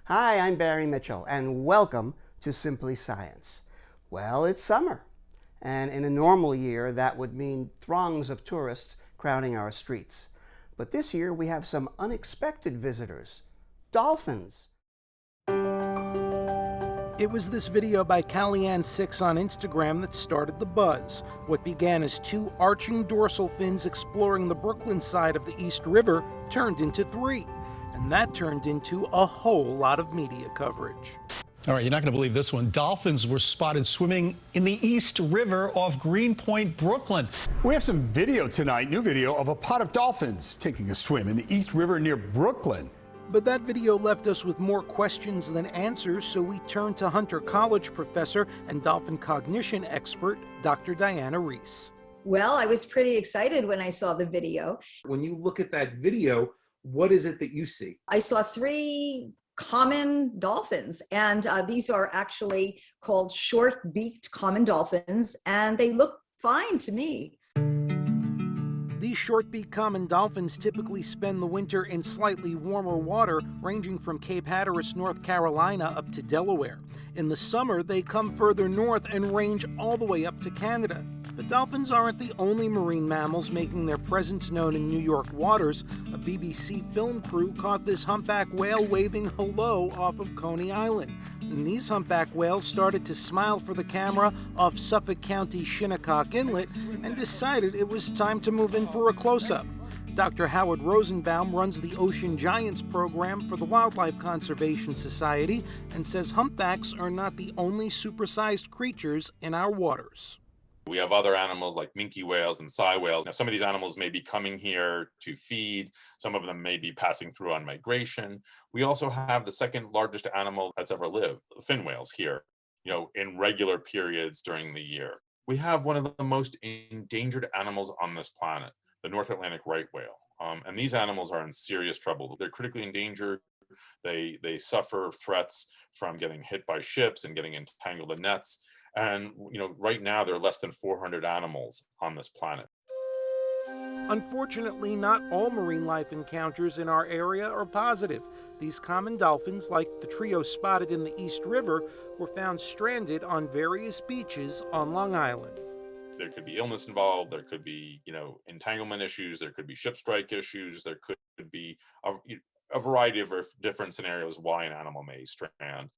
Hi, I'm Barry Mitchell, and welcome to Simply Science. Well, it's summer, and in a normal year, that would mean throngs of tourists crowding our streets. But this year, we have some unexpected visitors, dolphins. It was this video by Callyanne6 on Instagram that started the buzz. What began as two arching dorsal fins exploring the Brooklyn side of the East River turned into three. And that turned into a whole lot of media coverage. All right, you're not going to believe this one. Dolphins were spotted swimming in the East River off Greenpoint, Brooklyn. We have some video tonight, new video of a pod of dolphins taking a swim in the East River near Brooklyn. But that video left us with more questions than answers, so we turned to Hunter College professor and dolphin cognition expert, Dr. Diana Reiss. Well, I was pretty excited when I saw the video. When you look at that video, what is it that you see? I saw three common dolphins, and these are actually called short-beaked common dolphins, and they look fine to me. These short-beaked common dolphins typically spend the winter in slightly warmer water, ranging from Cape Hatteras, North Carolina, up to Delaware. In the summer, they come further north and range all the way up to Canada. But dolphins aren't the only marine mammals making their presence known in New York waters. A BBC film crew caught this humpback whale waving hello off of Coney Island. And these humpback whales started to smile for the camera off Suffolk County Shinnecock Inlet and decided it was time to move in for a close-up. Dr. Howard Rosenbaum runs the Ocean Giants program for the Wildlife Conservation Society and says humpbacks are not the only supersized creatures in our waters. We have other animals like minke whales and sei whales. Now, some of these animals may be coming here to feed. Some of them may be passing through on migration. We also have the second largest animal that's ever lived, fin whales here, in regular periods during the year. We have one of the most endangered animals on this planet, the North Atlantic right whale. And these animals are in serious trouble. They're critically endangered. They suffer threats from getting hit by ships and getting entangled in nets. And, right now there are less than 400 animals on this planet. Unfortunately, not all marine life encounters in our area are positive. These common dolphins, like the trio spotted in the East River, were found stranded on various beaches on Long Island. There could be illness involved, there could be, entanglement issues, there could be ship strike issues, there could be a variety of different scenarios why an animal may strand.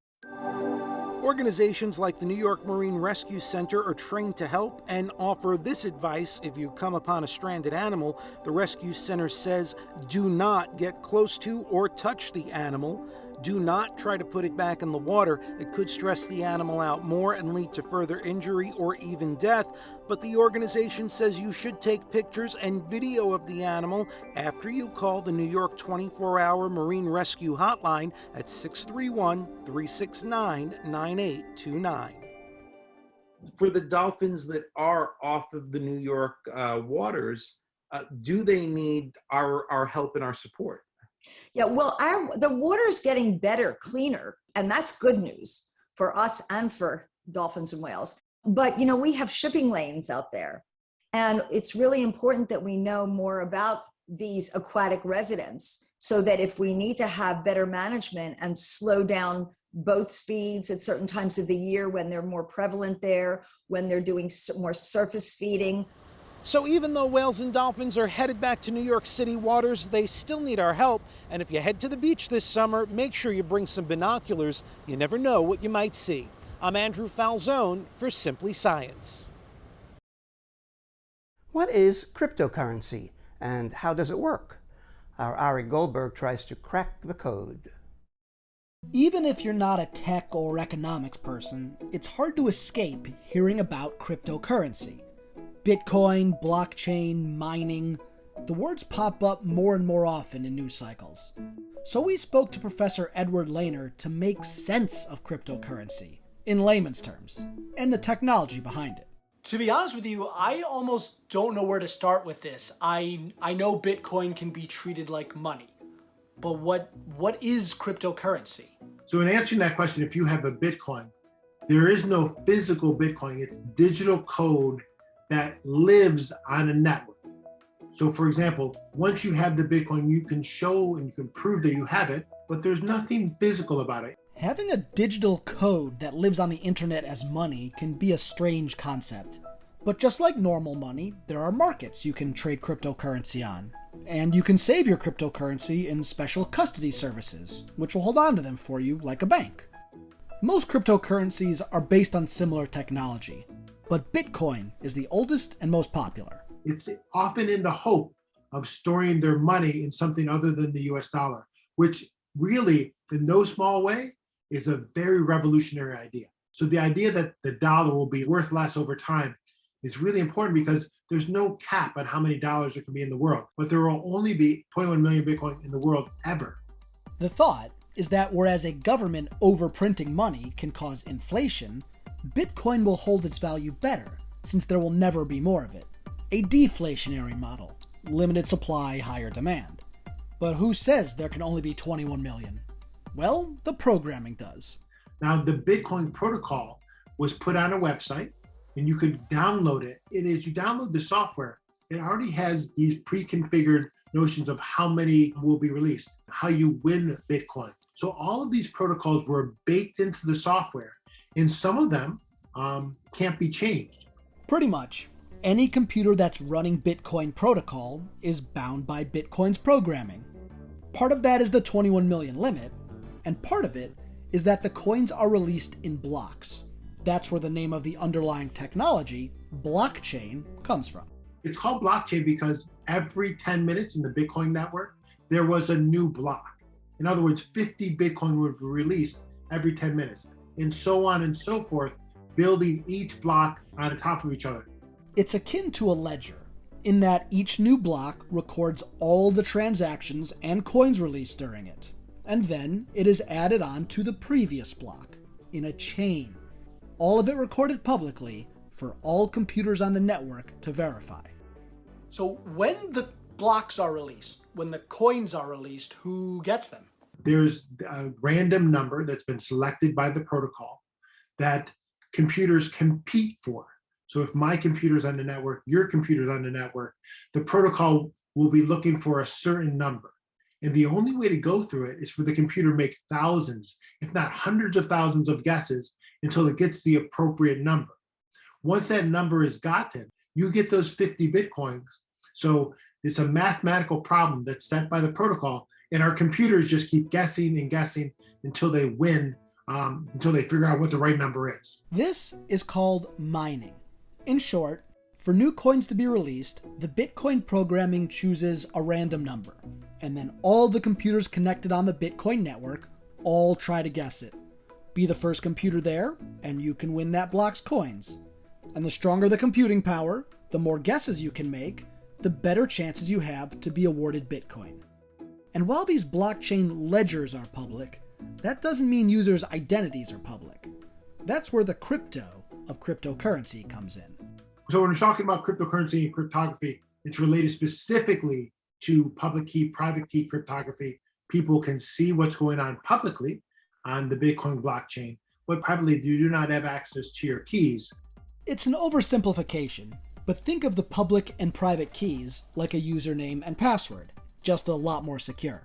Organizations like the New York Marine Rescue Center are trained to help and offer this advice if you come upon a stranded animal. The Rescue Center says, do not get close to or touch the animal. Do not try to put it back in the water. It could stress the animal out more and lead to further injury or even death. But the organization says you should take pictures and video of the animal after you call the New York 24-hour Marine Rescue Hotline at 631-369-9829. For the dolphins that are off of the New York waters, do they need our help and our support? Yeah, well, the water's getting better, cleaner, and that's good news for us and for dolphins and whales. But, we have shipping lanes out there, and it's really important that we know more about these aquatic residents so that if we need to have better management and slow down boat speeds at certain times of the year when they're more prevalent there, when they're doing more surface feeding. So even though whales and dolphins are headed back to New York City waters, they still need our help. And if you head to the beach this summer, make sure you bring some binoculars. You never know what you might see. I'm Andrew Falzone for Simply Science. What is cryptocurrency, and how does it work? Our Ari Goldberg tries to crack the code. Even if you're not a tech or economics person, it's hard to escape hearing about cryptocurrency. Bitcoin, blockchain, mining, the words pop up more and more often in news cycles. So we spoke to Professor Edward Lehner to make sense of cryptocurrency, in layman's terms, and the technology behind it. To be honest with you, I almost don't know where to start with this. I know Bitcoin can be treated like money, But what is cryptocurrency? So in answering that question, if you have a Bitcoin, there is no physical Bitcoin. It's digital code that lives on a network. So for example, once you have the Bitcoin, you can show and you can prove that you have it, but there's nothing physical about it. Having a digital code that lives on the internet as money can be a strange concept. But just like normal money, there are markets you can trade cryptocurrency on. And you can save your cryptocurrency in special custody services, which will hold on to them for you like a bank. Most cryptocurrencies are based on similar technology, but Bitcoin is the oldest and most popular. It's often in the hope of storing their money in something other than the US dollar, which really, in no small way, is a very revolutionary idea. So the idea that the dollar will be worth less over time is really important because there's no cap on how many dollars there can be in the world, but there will only be 21 million Bitcoin in the world ever. The thought is that whereas a government overprinting money can cause inflation, Bitcoin will hold its value better since there will never be more of it. A deflationary model, limited supply, higher demand. But who says there can only be 21 million? Well, the programming does. Now, the Bitcoin protocol was put on a website and you could download it. It is, you download the software, it already has these pre-configured notions of how many will be released, how you win Bitcoin. So all of these protocols were baked into the software, and some of them can't be changed. Pretty much, any computer that's running Bitcoin protocol is bound by Bitcoin's programming. Part of that is the 21 million limit, and part of it is that the coins are released in blocks. That's where the name of the underlying technology, blockchain, comes from. It's called blockchain because every 10 minutes in the Bitcoin network, there was a new block. In other words, 50 Bitcoin would be released every 10 minutes, and so on and so forth, building each block on top of each other. It's akin to a ledger, in that each new block records all the transactions and coins released during it, and then it is added on to the previous block, in a chain. All of it recorded publicly for all computers on the network to verify. So when the blocks are released, when the coins are released, who gets them? There's a random number that's been selected by the protocol that computers compete for. So if my computer's on the network, your computer's on the network, the protocol will be looking for a certain number. And the only way to go through it is for the computer to make thousands, if not hundreds of thousands of guesses until it gets the appropriate number. Once that number is gotten, you get those 50 Bitcoins. So it's a mathematical problem that's set by the protocol, and our computers just keep guessing and guessing until they win, until they figure out what the right number is. This is called mining. In short, for new coins to be released, the Bitcoin programming chooses a random number, and then all the computers connected on the Bitcoin network all try to guess it. Be the first computer there, and you can win that block's coins. And the stronger the computing power, the more guesses you can make, the better chances you have to be awarded Bitcoin. And while these blockchain ledgers are public, that doesn't mean users' identities are public. That's where the crypto of cryptocurrency comes in. So when we're talking about cryptocurrency and cryptography, it's related specifically to public key, private key cryptography. People can see what's going on publicly on the Bitcoin blockchain, but privately you do not have access to your keys. It's an oversimplification, but think of the public and private keys like a username and password, just a lot more secure.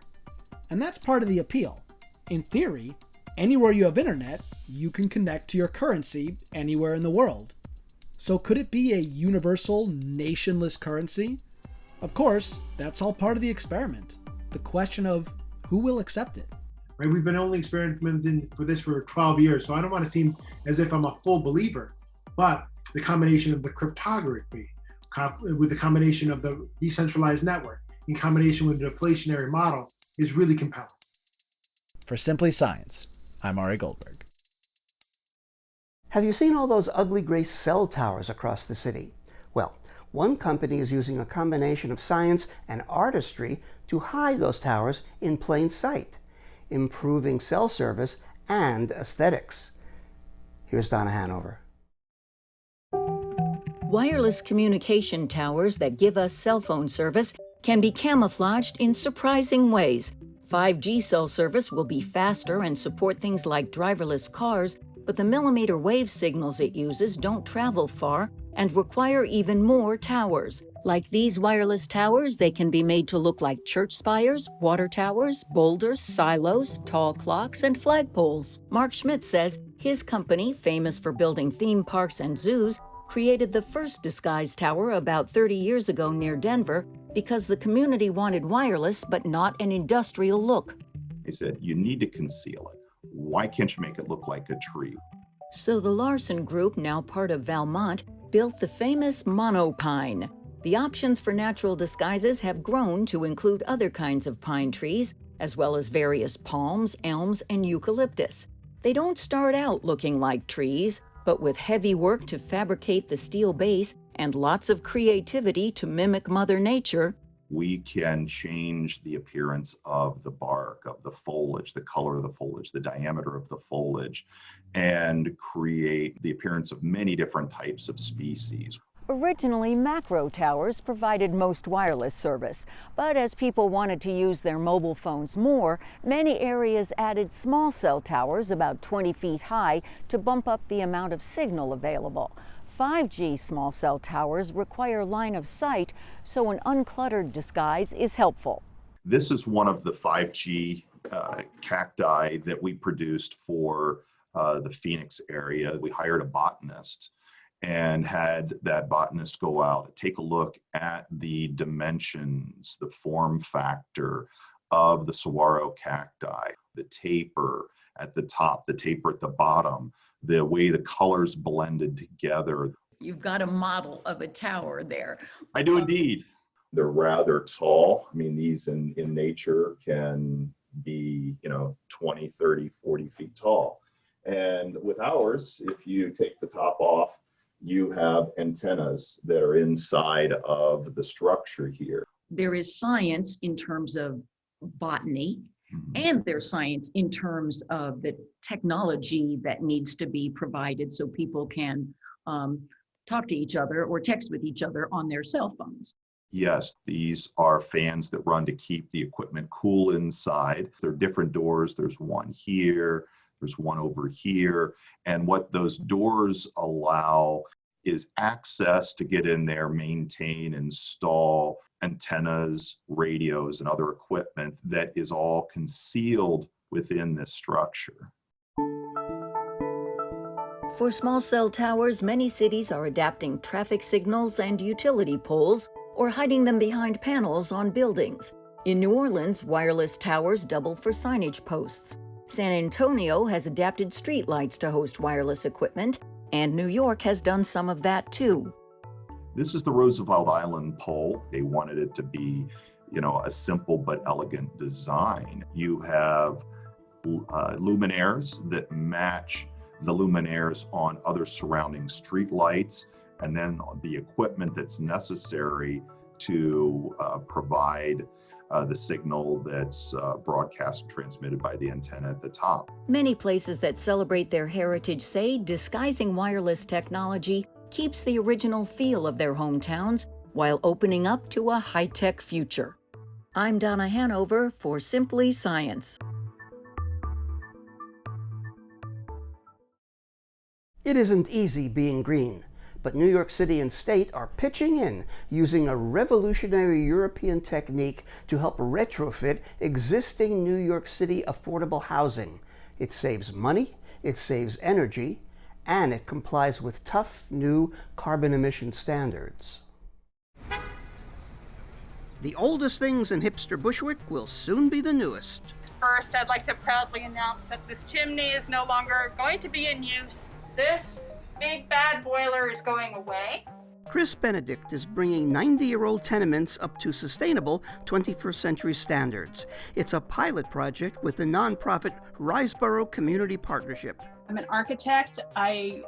And that's part of the appeal. In theory, anywhere you have internet, you can connect to your currency anywhere in the world. So could it be a universal, nationless currency? Of course, that's all part of the experiment. The question of who will accept it. Right? We've been only experimenting for this for 12 years, so I don't want to seem as if I'm a full believer, but the combination of the cryptography, with the combination of the decentralized network, in combination with the deflationary model, is really compelling. For Simply Science, I'm Ari Goldberg. Have you seen all those ugly gray cell towers across the city? Well, one company is using a combination of science and artistry to hide those towers in plain sight, improving cell service and aesthetics. Here's Donna Hanover. Wireless communication towers that give us cell phone service can be camouflaged in surprising ways. 5G cell service will be faster and support things like driverless cars, but the millimeter wave signals it uses don't travel far and require even more towers. Like these wireless towers, they can be made to look like church spires, water towers, boulders, silos, tall clocks, and flagpoles. Mark Schmidt says his company, famous for building theme parks and zoos, created the first disguised tower about 30 years ago near Denver because the community wanted wireless but not an industrial look. They said, you need to conceal it. Why can't you make it look like a tree? So the Larson Group, now part of Valmont, built the famous monopine. The options for natural disguises have grown to include other kinds of pine trees, as well as various palms, elms, and eucalyptus. They don't start out looking like trees, but with heavy work to fabricate the steel base and lots of creativity to mimic Mother Nature, we can change the appearance of the bark, of the foliage, the color of the foliage, the diameter of the foliage, and create the appearance of many different types of species. Originally, macro towers provided most wireless service, but as people wanted to use their mobile phones more, many areas added small cell towers about 20 feet high to bump up the amount of signal available. 5G small cell towers require line of sight, so an uncluttered disguise is helpful. This is one of the 5G cacti that we produced for the Phoenix area. We hired a botanist and had that botanist go out, take a look at the dimensions, the form factor of the saguaro cacti, the taper at the top, the taper at the bottom, the way the colors blended together. You've got a model of a tower there. I do indeed. They're rather tall. I mean, these in nature can be, 20, 30, 40 feet tall. And with ours, if you take the top off, you have antennas that are inside of the structure here. There is science in terms of botany, and there's science in terms of the technology that needs to be provided so people can talk to each other or text with each other on their cell phones. Yes, these are fans that run to keep the equipment cool inside. There are different doors. There's one here, there's one over here. And what those doors allow is access to get in there, maintain, install antennas, radios, and other equipment that is all concealed within this structure. For small cell towers, many cities are adapting traffic signals and utility poles or hiding them behind panels on buildings. In New Orleans, wireless towers double for signage posts. San Antonio has adapted streetlights to host wireless equipment, and New York has done some of that too. This is the Roosevelt Island pole. They wanted it to be, a simple but elegant design. You have luminaires that match the luminaires on other surrounding streetlights, and then the equipment that's necessary to provide the signal that's broadcast and transmitted by the antenna at the top. Many places that celebrate their heritage say disguising wireless technology keeps the original feel of their hometowns while opening up to a high-tech future. I'm Donna Hanover for Simply Science. It isn't easy being green, but New York City and state are pitching in using a revolutionary European technique to help retrofit existing New York City affordable housing. It saves money, it saves energy, and it complies with tough new carbon emission standards. The oldest things in hipster Bushwick will soon be the newest. First, I'd like to proudly announce that this chimney is no longer going to be in use. This big bad boiler is going away. Chris Benedict is bringing 90-year-old tenements up to sustainable 21st century standards. It's a pilot project with the nonprofit Riseboro Community Partnership. I'm an architect. I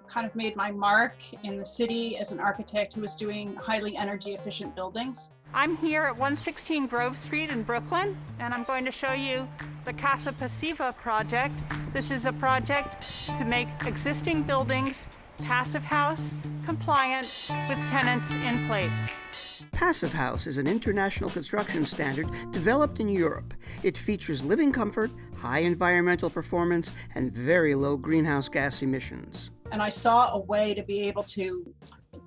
kind of made my mark in the city as an architect who was doing highly energy efficient buildings. I'm here at 116 Grove Street in Brooklyn, and I'm going to show you the Casa Passiva project. This is a project to make existing buildings passive house compliant with tenants in place. Passive House is an international construction standard developed in Europe. It features living comfort, high environmental performance, and very low greenhouse gas emissions. And I saw a way to be able to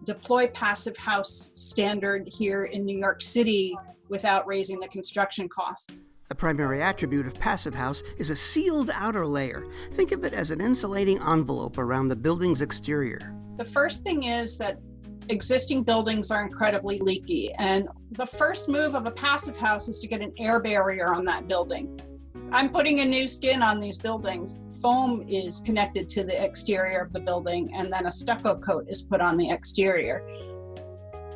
deploy Passive House standard here in New York City without raising the construction cost. A primary attribute of Passive House is a sealed outer layer. Think of it as an insulating envelope around the building's exterior. The first thing is that existing buildings are incredibly leaky, and the first move of a Passive House is to get an air barrier on that building. I'm putting a new skin on these buildings. Foam is connected to the exterior of the building, and then a stucco coat is put on the exterior.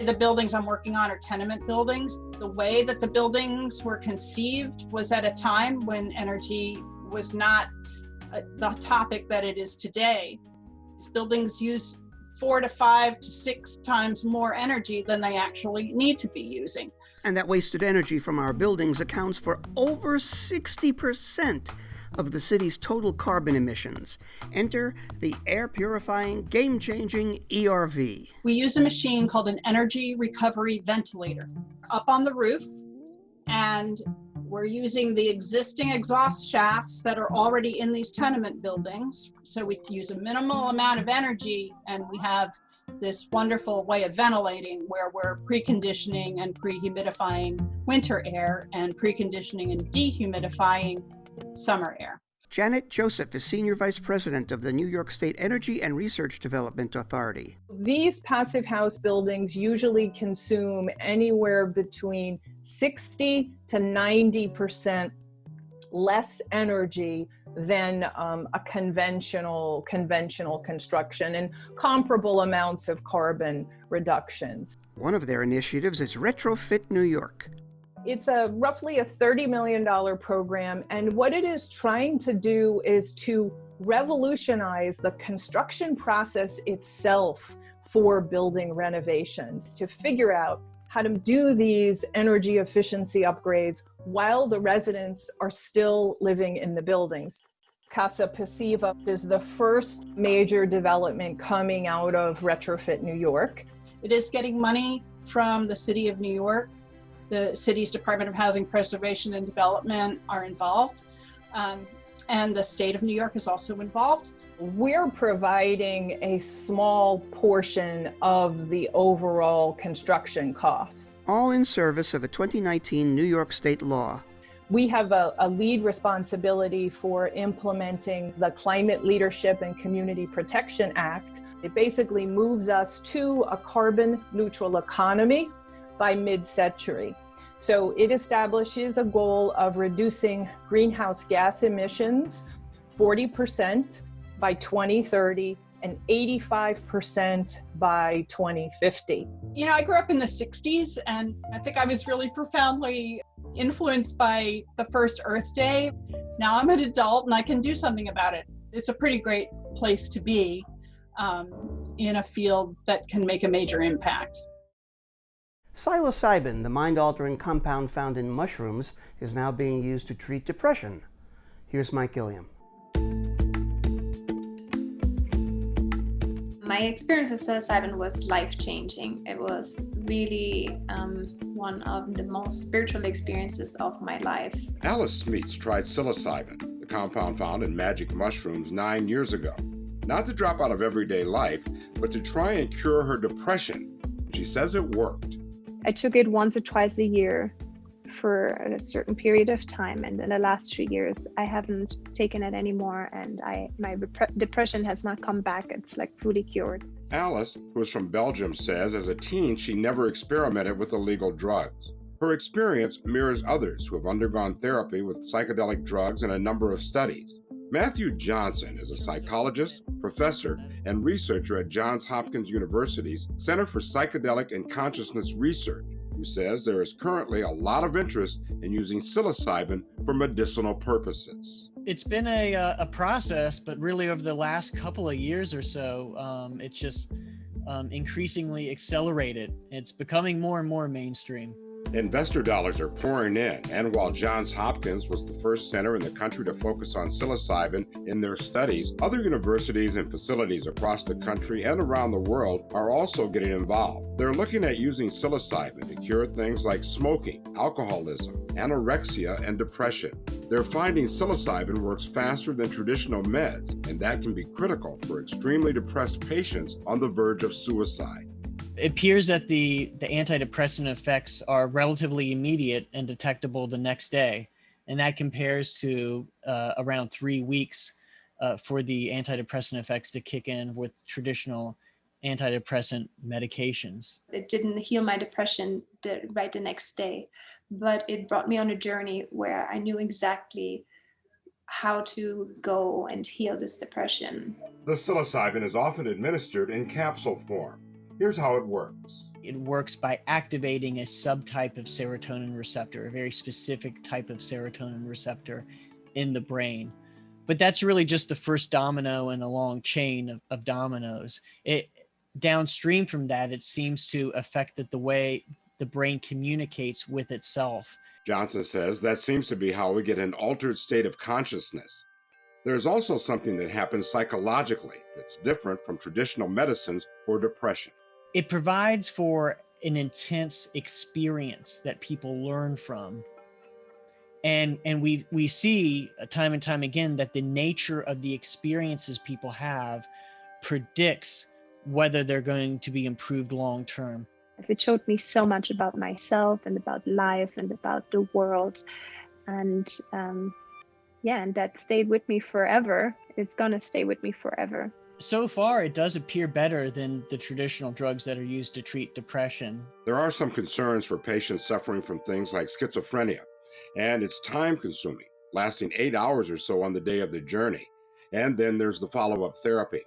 The buildings I'm working on are tenement buildings. The way that the buildings were conceived was at a time when energy was not the topic that it is today. These buildings use 4 to 5 to 6 times more energy than they actually need to be using. And that wasted energy from our buildings accounts for over 60% of the city's total carbon emissions. Enter the air-purifying, game-changing ERV. We use a machine called an energy recovery ventilator up on the roof, and we're using the existing exhaust shafts that are already in these tenement buildings. So we use a minimal amount of energy, and we have this wonderful way of ventilating where we're preconditioning and prehumidifying winter air and preconditioning and dehumidifying summer air. Janet Joseph is Senior Vice President of the New York State Energy and Research Development Authority. These Passive House buildings usually consume anywhere between 60 to 90% less energy than a conventional construction, and comparable amounts of carbon reductions. One of their initiatives is Retrofit New York. It's roughly a $30 million program, and what it is trying to do is to revolutionize the construction process itself for building renovations, to figure out how to do these energy efficiency upgrades while the residents are still living in the buildings. Casa Passiva is the first major development coming out of Retrofit New York. It is getting money from the City of New York. The city's Department of Housing Preservation and Development are involved, and the state of New York is also involved. We're providing a small portion of the overall construction cost. All in service of a 2019 New York State law. We have a lead responsibility for implementing the Climate Leadership and Community Protection Act. It basically moves us to a carbon neutral economy by mid-century. So it establishes a goal of reducing greenhouse gas emissions 40% by 2030 and 85% by 2050. You know, I grew up in the 60s, and I think I was really profoundly influenced by the first Earth Day. Now I'm an adult and I can do something about it. It's a pretty great place to be in a field that can make a major impact. Psilocybin, the mind-altering compound found in mushrooms, is now being used to treat depression. Here's Mike Gilliam. My experience with psilocybin was life-changing. It was really one of the most spiritual experiences of my life. Alice Smeets tried psilocybin, the compound found in magic mushrooms, 9 years ago. Not to drop out of everyday life, but to try and cure her depression. She says it worked. I took it once or twice a year for a certain period of time, and in the last 3 years I haven't taken it anymore, and my depression has not come back. It's like fully cured. Alice, who is from Belgium, says as a teen she never experimented with illegal drugs. Her experience mirrors others who have undergone therapy with psychedelic drugs in a number of studies. Matthew Johnson is a psychologist, professor, and researcher at Johns Hopkins University's Center for Psychedelic and Consciousness Research, who says there is currently a lot of interest in using psilocybin for medicinal purposes. It's been a process, but really over the last couple of years or so, it's just increasingly accelerated. It's becoming more and more mainstream. Investor dollars are pouring in, and while Johns Hopkins was the first center in the country to focus on psilocybin in their studies, other universities and facilities across the country and around the world are also getting involved. They're looking at using psilocybin to cure things like smoking, alcoholism, anorexia, and depression. They're finding psilocybin works faster than traditional meds, and that can be critical for extremely depressed patients on the verge of suicide. It appears that the antidepressant effects are relatively immediate and detectable the next day, and that compares to around 3 weeks for the antidepressant effects to kick in with traditional antidepressant medications. It didn't heal my depression right the next day, but it brought me on a journey where I knew exactly how to go and heal this depression. The psilocybin is often administered in capsule form. Here's how it works. It works by activating a subtype of serotonin receptor, a very specific type of serotonin receptor in the brain. But that's really just the first domino in a long chain of dominoes. Downstream from that, it seems to affect the way the brain communicates with itself. Johnson says that seems to be how we get an altered state of consciousness. There's also something that happens psychologically that's different from traditional medicines for depression. It provides for an intense experience that people learn from. And we see time and time again that the nature of the experiences people have predicts whether they're going to be improved long term. It showed me so much about myself and about life and about the world. And and that stayed with me forever. It's gonna stay with me forever. So far, it does appear better than the traditional drugs that are used to treat depression. There are some concerns for patients suffering from things like schizophrenia, and it's time consuming, lasting 8 hours or so on the day of the journey. And then there's the follow-up therapy.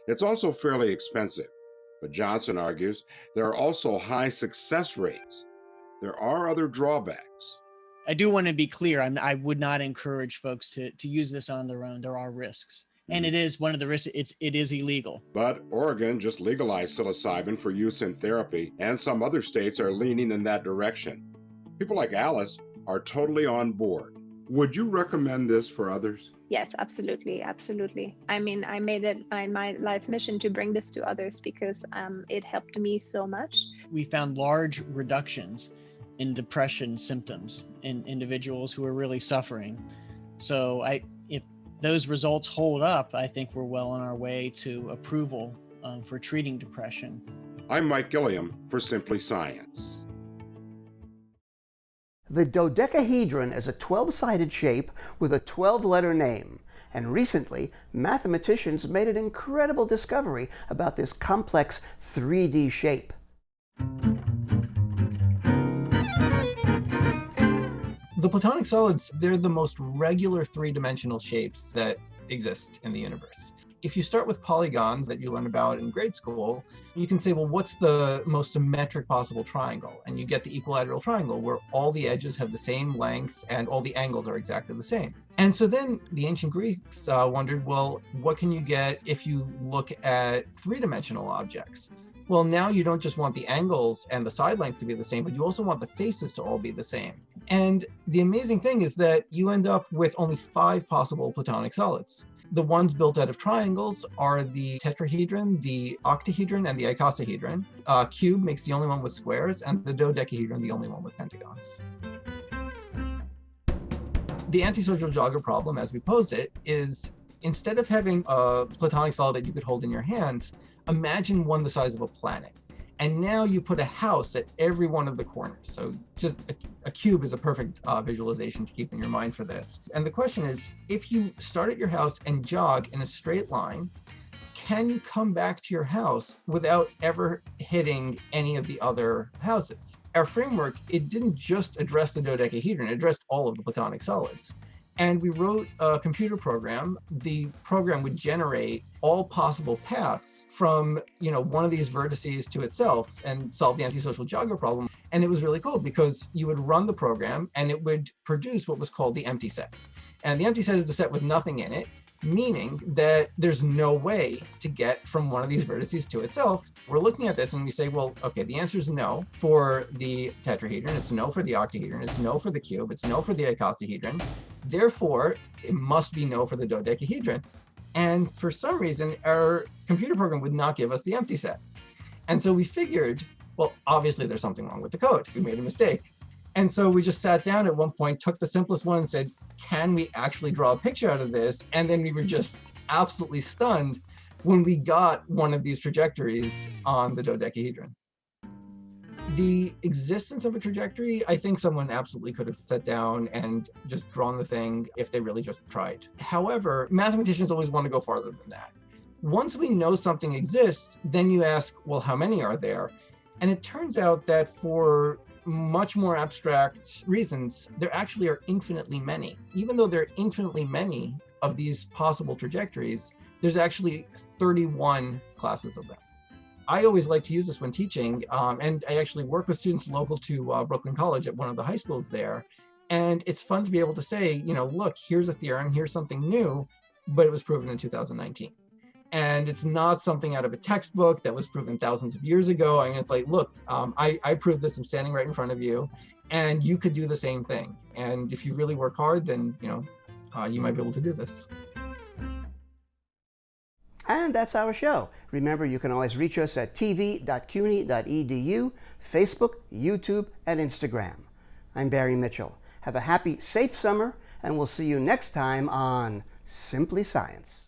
It's also fairly expensive, but Johnson argues there are also high success rates. There are other drawbacks. I do want to be clear, I would not encourage folks to use this on their own. There are risks. And it is one of the risks, it is illegal. But Oregon just legalized psilocybin for use in therapy, and some other states are leaning in that direction. People like Alice are totally on board. Would you recommend this for others? Yes, absolutely, absolutely. I mean, I made it my life mission to bring this to others because it helped me so much. We found large reductions in depression symptoms in individuals who are really suffering. So if those results hold up, I think we're well on our way to approval for treating depression. I'm Mike Gilliam for Simply Science. The dodecahedron is a 12-sided shape with a 12-letter name, and recently, mathematicians made an incredible discovery about this complex 3D shape. The platonic solids, they're the most regular three-dimensional shapes that exist in the universe. If you start with polygons that you learn about in grade school, you can say, well, what's the most symmetric possible triangle? And you get the equilateral triangle where all the edges have the same length and all the angles are exactly the same. And so then the ancient Greeks wondered, well, what can you get if you look at three-dimensional objects? Well, now you don't just want the angles and the side lengths to be the same, but you also want the faces to all be the same. And the amazing thing is that you end up with only 5 possible platonic solids. The ones built out of triangles are the tetrahedron, the octahedron, and the icosahedron. Cube makes the only one with squares, and the dodecahedron the only one with pentagons. The antisocial jogger problem, as we posed it, is instead of having a platonic solid that you could hold in your hands, imagine one the size of a planet. And now you put a house at every one of the corners. So just a cube is a perfect visualization to keep in your mind for this. And the question is, if you start at your house and jog in a straight line, can you come back to your house without ever hitting any of the other houses? Our framework, it didn't just address the dodecahedron, it addressed all of the platonic solids. And we wrote a computer program. The program would generate all possible paths from, one of these vertices to itself and solve the antisocial jogger problem. And it was really cool because you would run the program and it would produce what was called the empty set. And the empty set is the set with nothing in it. meaning that there's no way to get from one of these vertices to itself. We're looking at this and we say, well, okay, the answer is no for the tetrahedron, it's no for the octahedron, it's no for the cube, it's no for the icosahedron. Therefore, it must be no for the dodecahedron. And for some reason, our computer program would not give us the empty set. And so we figured, well, obviously there's something wrong with the code. We made a mistake. And so we just sat down at one point, took the simplest one and said, can we actually draw a picture out of this? And then we were just absolutely stunned when we got one of these trajectories on the dodecahedron. The existence of a trajectory, I think someone absolutely could have sat down and just drawn the thing if they really just tried. However, mathematicians always want to go farther than that. Once we know something exists, then you ask, well, how many are there? And it turns out that for much more abstract reasons, there actually are infinitely many. Even though there are infinitely many of these possible trajectories, there's actually 31 classes of them. I always like to use this when teaching, and I actually work with students local to Brooklyn College at one of the high schools there. And it's fun to be able to say, you know, look, here's a theorem, here's something new, but it was proven in 2019. And it's not something out of a textbook that was proven thousands of years ago. I mean, it's like, look, I proved this, I'm standing right in front of you, and you could do the same thing. And if you really work hard, then, you know, you might be able to do this. And that's our show. Remember, you can always reach us at tv.cuny.edu, Facebook, YouTube, and Instagram. I'm Barry Mitchell. Have a happy, safe summer, and we'll see you next time on Simply Science.